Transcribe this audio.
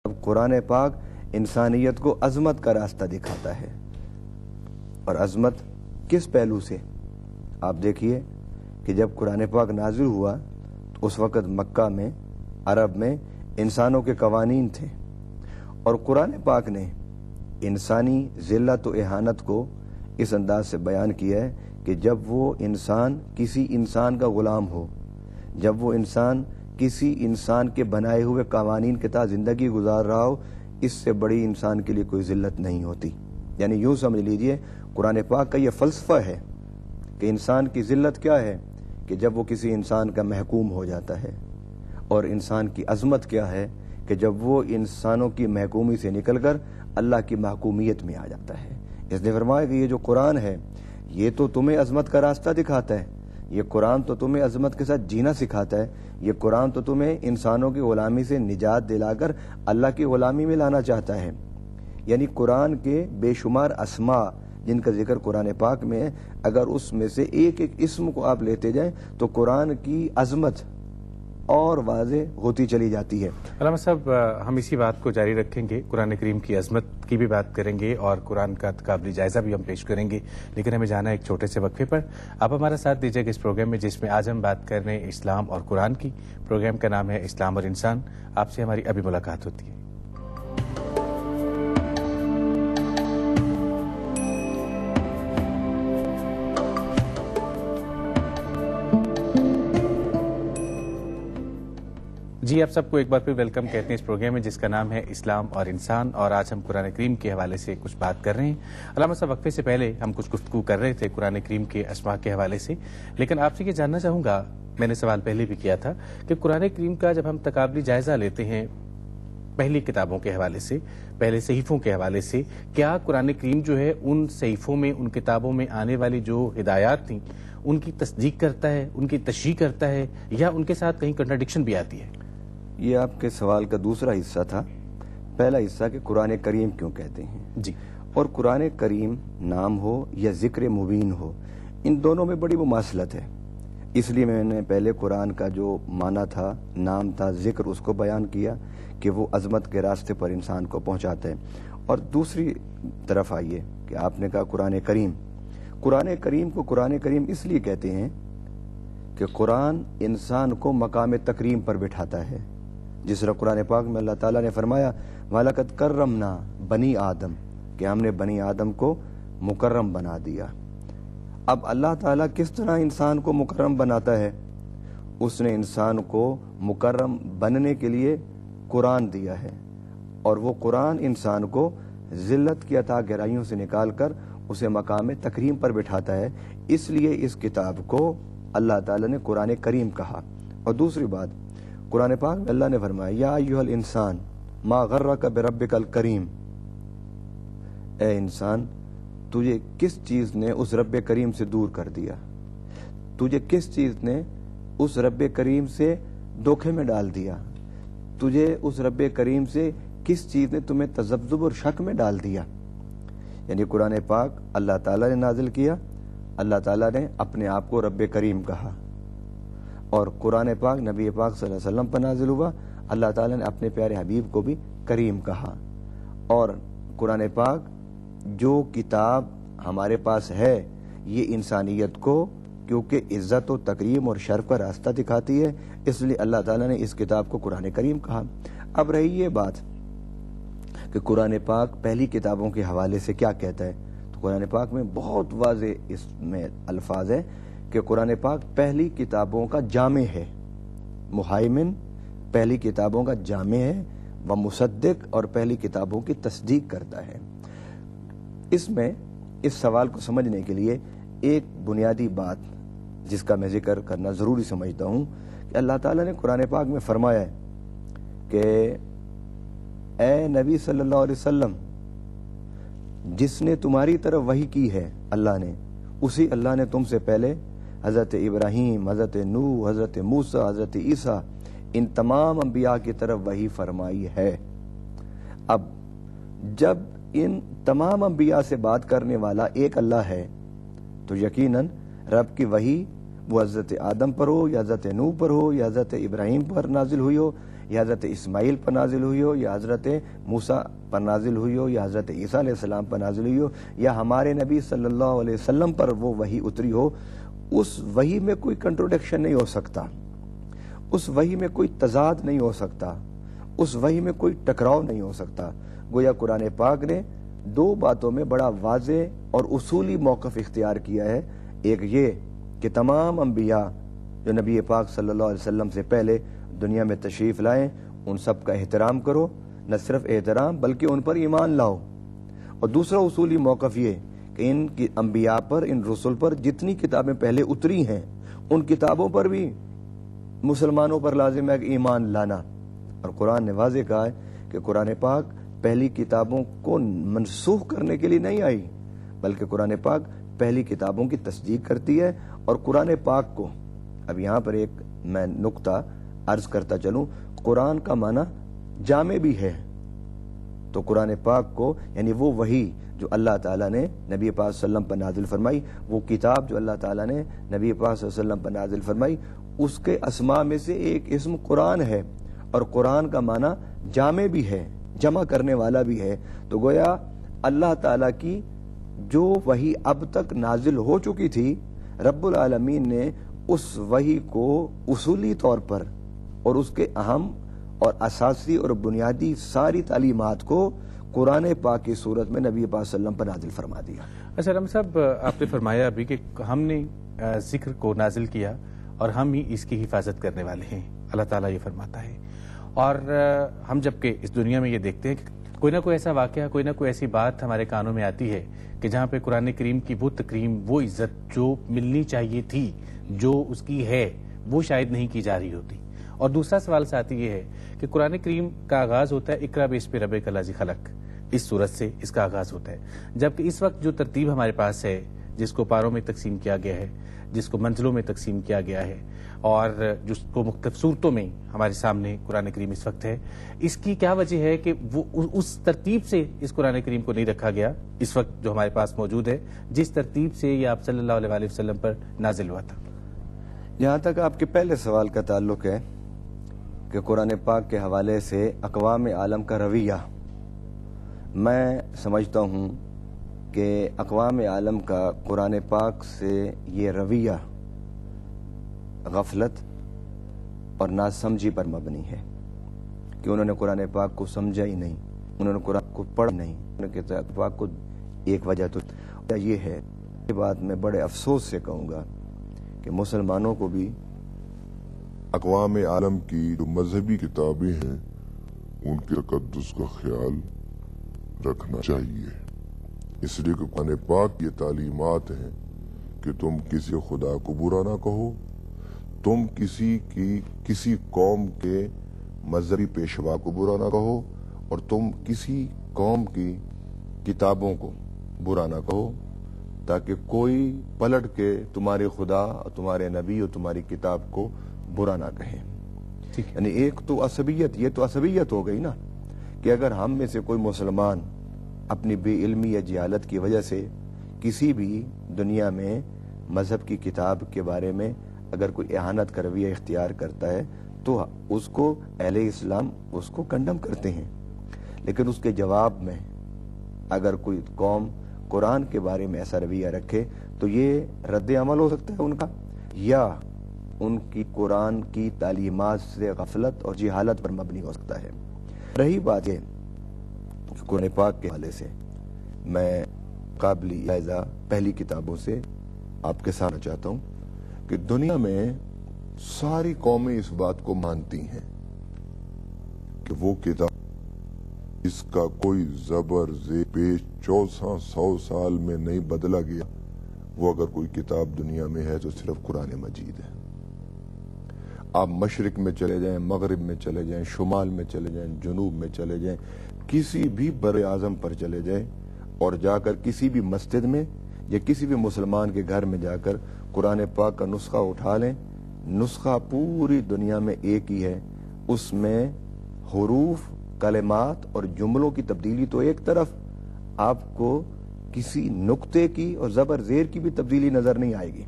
اب قرآن پاک انسانیت کو عظمت کا راستہ دکھاتا ہے، اور عظمت کس پہلو سے؟ آپ دیکھیے کہ جب قرآن پاک نازل ہوا تو اس وقت مکہ میں، عرب میں انسانوں کے قوانین تھے، اور قرآن پاک نے انسانی ذلت و اہانت کو اس انداز سے بیان کیا ہے کہ جب وہ انسان کسی انسان کا غلام ہو، جب وہ انسان کسی انسان کے بنائے ہوئے قوانین کے تحت زندگی گزار رہا ہو، اس سے بڑی انسان کے لیے کوئی ذلت نہیں ہوتی۔ یعنی یوں سمجھ لیجئے قرآن پاک کا یہ فلسفہ ہے کہ انسان کی ذلت کیا ہے کہ جب وہ کسی انسان کا محکوم ہو جاتا ہے، اور انسان کی عظمت کیا ہے کہ جب وہ انسانوں کی محکومی سے نکل کر اللہ کی محکومیت میں آ جاتا ہے۔ اس نے فرمایا کہ یہ جو قرآن ہے یہ تو تمہیں عظمت کا راستہ دکھاتا ہے، یہ قرآن تو تمہیں عظمت کے ساتھ جینا سکھاتا ہے، یہ قرآن تو تمہیں انسانوں کی غلامی سے نجات دلا کر اللہ کی غلامی میں لانا چاہتا ہے۔ یعنی قرآن کے بے شمار اسماء جن کا ذکر قرآن پاک میں ہے، اگر اس میں سے ایک ایک اسم کو آپ لیتے جائیں تو قرآن کی عظمت اور واضح ہوتی چلی جاتی ہے۔ علامہ صاحب، ہم اسی بات کو جاری رکھیں گے، قرآن کریم کی عظمت کی بھی بات کریں گے اور قرآن کا تقابلی جائزہ بھی ہم پیش کریں گے، لیکن ہمیں جانا ایک چھوٹے سے وقفے پر۔ آپ ہمارا ساتھ دیجیے گا اس پروگرام میں، جس میں آج ہم بات کر رہے ہیں اسلام اور قرآن کی۔ پروگرام کا نام ہے اسلام اور انسان۔ آپ سے ہماری ابھی ملاقات ہوتی ہے۔ جی، آپ سب کو ایک بار پھر ویلکم کہتے ہیں اس پروگرام میں، جس کا نام ہے اسلام اور انسان، اور آج ہم قرآن کریم کے حوالے سے کچھ بات کر رہے ہیں۔ علامہ صاحب، وقفے سے پہلے ہم کچھ گفتگو کر رہے تھے قرآن کریم کے اسماء کے حوالے سے، لیکن آپ سے یہ جاننا چاہوں گا، میں نے سوال پہلے بھی کیا تھا کہ قرآن کریم کا جب ہم تقابلی جائزہ لیتے ہیں پہلی کتابوں کے حوالے سے، پہلے صحیفوں کے حوالے سے، کیا قرآن کریم جو ہے ان صحیفوں میں، ان کتابوں میں آنے والی جو ہدایات تھیں ان کی تصدیق کرتا ہے، ان کی تشریح کرتا ہے، یا ان کے ساتھ کہیں کنٹراڈکشن بھی آتی ہے؟ یہ آپ کے سوال کا دوسرا حصہ تھا۔ پہلا حصہ کہ قرآن کریم کیوں کہتے ہیں، جی، اور قرآن کریم نام ہو یا ذکر مبین ہو، ان دونوں میں بڑی مماثلت ہے۔ اس لیے میں نے پہلے قرآن کا جو معنی تھا، نام تھا، ذکر، اس کو بیان کیا کہ وہ عظمت کے راستے پر انسان کو پہنچاتا ہے۔ اور دوسری طرف آئیے کہ آپ نے کہا قرآن کریم، قرآن کریم کو قرآن کریم اس لیے کہتے ہیں کہ قرآن انسان کو مقام تکریم پر بٹھاتا ہے۔ جس طرح قرآن پاک میں اللہ تعالیٰ نے فرمایا وَلَقَدْ كَرَّمْنَا بنی آدم، کہ ہم نے بنی آدم کو مکرم بنا دیا۔ اب اللہ تعالیٰ کس طرح انسان کو مکرم بناتا ہے؟ اس نے انسان کو مکرم بننے کے لیے قرآن دیا ہے، اور وہ قرآن انسان کو ذلت کی عطا گہرائیوں سے نکال کر اسے مقام تکریم پر بٹھاتا ہے۔ اس لیے اس کتاب کو اللہ تعالیٰ نے قرآن کریم کہا۔ اور دوسری بات، قرآن پاک میں اللہ نے فرمایا یا ایھا الانسان ما غرک بربک الکریم، اے انسان، تجھے کس چیز نے اس رب کریم سے دور کر دیا، تجھے کس چیز نے اس رب کریم سے دھوکے میں ڈال دیا، تجھے اس رب کریم سے کس چیز نے تمہیں تذبذب اور شک میں ڈال دیا۔ یعنی قرآن پاک اللہ تعالیٰ نے نازل کیا، اللہ تعالیٰ نے اپنے آپ کو رب کریم کہا، اور قرآن پاک نبی پاک صلی اللہ علیہ وسلم پر نازل ہوا، اللہ تعالیٰ نے اپنے پیارے حبیب کو بھی کریم کہا۔ اور قرآن پاک جو کتاب ہمارے پاس ہے یہ انسانیت کو کیونکہ عزت و تکریم اور شرف کا راستہ دکھاتی ہے، اس لیے اللہ تعالیٰ نے اس کتاب کو قرآن کریم کہا۔ اب رہی یہ بات کہ قرآن پاک پہلی کتابوں کے حوالے سے کیا کہتا ہے، تو قرآن پاک میں بہت واضح اس میں الفاظ ہے کہ قرآن پاک پہلی کتابوں کا جامع ہے، مہیمن پہلی کتابوں کا جامع ہے، و مصدق، اور پہلی کتابوں کی تصدیق کرتا ہے۔ اس میں اس سوال کو سمجھنے کے لیے ایک بنیادی بات جس کا میں ذکر کرنا ضروری سمجھتا ہوں کہ اللہ تعالیٰ نے قرآن پاک میں فرمایا ہے کہ اے نبی صلی اللہ علیہ وسلم، جس نے تمہاری طرف وحی کی ہے اللہ نے، اسی اللہ نے تم سے پہلے حضرت ابراہیم، حضرت نوح، حضرت موسیٰ، حضرت عیسیٰ، ان تمام انبیاء کی طرف وحی فرمائی ہے۔ اب جب ان تمام انبیاء سے بات کرنے والا ایک اللہ ہے تو یقیناً رب کی وحی وہ حضرت آدم پر ہو یا حضرت نوح پر ہو یا حضرت ابراہیم پر نازل ہوئی ہو یہ حضرت اسماعیل پر نازل ہوئی ہو، یا حضرت موسیٰ پر نازل ہوئی ہو، یا حضرت عیسیٰ علیہ السلام پر نازل ہوئی ہو، یا ہمارے نبی صلی اللہ علیہ وسلم پر وہ وحی اتری ہو، اس وحی میں کوئی کنٹروڈکشن نہیں ہو سکتا، اس وحی میں کوئی تضاد نہیں ہو سکتا، اس وحی میں کوئی ٹکراؤ نہیں ہو سکتا۔ گویا قرآن پاک نے دو باتوں میں بڑا واضح اور اصولی موقف اختیار کیا ہے۔ ایک یہ کہ تمام انبیاء جو نبی پاک صلی اللہ علیہ وسلم سے پہلے دنیا میں تشریف لائیں، ان سب کا احترام کرو، نہ صرف احترام بلکہ ان پر ایمان لاؤ۔ اور دوسرا اصولی موقف یہ کہ ان کی انبیاء پر، ان رسول پر جتنی کتابیں پہلے اتری ہیں، ان کتابوں پر بھی مسلمانوں پر لازم ہے کہ ایمان لانا۔ اور قرآن نے واضح کہا ہے کہ قرآن پاک پہلی کتابوں کو منسوخ کرنے کے لیے نہیں آئی، بلکہ قرآن پاک پہلی کتابوں کی تصدیق کرتی ہے۔ اور قرآن پاک کو، اب یہاں پر ایک میں نقطہ عرض کرتا چلوں، قرآن کا معنی جامع بھی ہے، تو قرآن پاک کو یعنی وہ وحی جو اللہ تعالیٰ نے نبی پاک صلی اللہ علیہ وسلم پر نازل فرمائی، وہ کتاب جو اللہ تعالیٰ نے نبی پاک صلی اللہ علیہ وسلم پر نازل فرمائی، اس کے اسماء میں سے ایک اسم قرآن ہے، اور قرآن کا معنی جامع بھی ہے، جمع کرنے والا بھی ہے۔ تو گویا اللہ تعالیٰ کی جو وحی اب تک نازل ہو چکی تھی، رب العالمین نے اس وحی کو اصولی طور پر اور اس کے اہم اور اساسی اور بنیادی ساری تعلیمات کو قرآن پاک کی صورت میں نبی پاک صلی اللہ علیہ وسلم پر نازل فرما دیا۔ اچھا رحم صاحب، آپ نے فرمایا ابھی کہ ہم نے ذکر کو نازل کیا اور ہم ہی اس کی حفاظت کرنے والے ہیں، اللہ تعالیٰ یہ فرماتا ہے۔ اور ہم جبکہ اس دنیا میں یہ دیکھتے ہیں کہ کوئی نہ کوئی ایسا واقعہ، کوئی نہ کوئی ایسی بات ہمارے کانوں میں آتی ہے کہ جہاں پہ قرآن کریم کی وہ تکریم، وہ عزت جو ملنی چاہیے تھی، جو اس کی ہے، وہ شاید نہیں کی جا رہی ہوتی۔ اور دوسرا سوال ساتھ یہ ہے کہ قرآن کریم کا آغاز ہوتا ہے اقرا باسم ربک الذی خلق، اس صورت سے اس کا آغاز ہوتا ہے، جبکہ اس وقت جو ترتیب ہمارے پاس ہے، جس کو پاروں میں تقسیم کیا گیا ہے، جس کو منزلوں میں تقسیم کیا گیا ہے، اور جس کو مختلف صورتوں میں ہمارے سامنے قرآن کریم اس وقت ہے، اس کی کیا وجہ ہے کہ وہ اس ترتیب سے اس قرآن کریم کو نہیں رکھا گیا اس وقت جو ہمارے پاس موجود ہے، جس ترتیب سے یہ آپ صلی اللہ علیہ وسلم پر نازل ہوا تھا؟ جہاں تک آپ کے پہلے سوال کا تعلق ہے کہ قرآن پاک کے حوالے سے اقوام عالم کا رویہ، میں سمجھتا ہوں کہ اقوام عالم کا قرآن پاک سے یہ رویہ غفلت اور ناسمجھی پر مبنی ہے کہ انہوں نے قرآن پاک کو سمجھا ہی نہیں، انہوں نے قرآن کو پڑھا نہیں، انہوں نے قرآن پاک کو ایک وجہ تو یہ ہے، یہ بات میں بڑے افسوس سے کہوں گا کہ مسلمانوں کو بھی اقوام عالم کی جو مذہبی کتابیں ہیں ان کے تقدس کا خیال رکھنا چاہیے، اس لیے کہ قرآن پاک یہ تعلیمات ہیں کہ تم کسی خدا کو برا نہ کہو، تم کسی قوم کے مذہبی پیشوا کو برا نہ کہو، اور تم کسی قوم کی کتابوں کو برا نہ کہو، تاکہ کوئی پلٹ کے تمہارے خدا اور تمہارے نبی اور تمہاری کتاب کو برا نہ کہے۔ یعنی ایک تو عصبیت، یہ تو عصبیت ہو گئی نا کہ اگر ہم میں سے کوئی مسلمان اپنی بے علمی یا جہالت کی وجہ سے کسی بھی دنیا میں مذہب کی کتاب کے بارے میں اگر کوئی اہانت کا رویہ اختیار کرتا ہے تو اس کو اہل اسلام اس کو کنڈم کرتے ہیں، لیکن اس کے جواب میں اگر کوئی قوم قرآن کے بارے میں ایسا رویہ رکھے تو یہ رد عمل ہو سکتا ہے ان کا، یا ان کی قرآن کی تعلیمات سے غفلت اور جہالت پر مبنی ہو سکتا ہے۔ رہی بات یہ کہ قرآن پاک کے حوالے سے میں قابل جائزہ پہلی کتابوں سے آپ کے سامنے چاہتا ہوں کہ دنیا میں ساری قومیں اس بات کو مانتی ہیں کہ وہ کتاب اس کا کوئی زبر زیر پیش 1400 سال میں نہیں بدلا گیا، وہ اگر کوئی کتاب دنیا میں ہے تو صرف قرآن مجید ہے۔ آپ مشرق میں چلے جائیں، مغرب میں چلے جائیں، شمال میں چلے جائیں، جنوب میں چلے جائیں، کسی بھی بر اعظم پر چلے جائیں اور جا کر کسی بھی مسجد میں یا کسی بھی مسلمان کے گھر میں جا کر قرآن پاک کا نسخہ اٹھا لیں، نسخہ پوری دنیا میں ایک ہی ہے، اس میں حروف، کلمات اور جملوں کی تبدیلی تو ایک طرف، آپ کو کسی نقطے کی اور زبر زیر کی بھی تبدیلی نظر نہیں آئے گی۔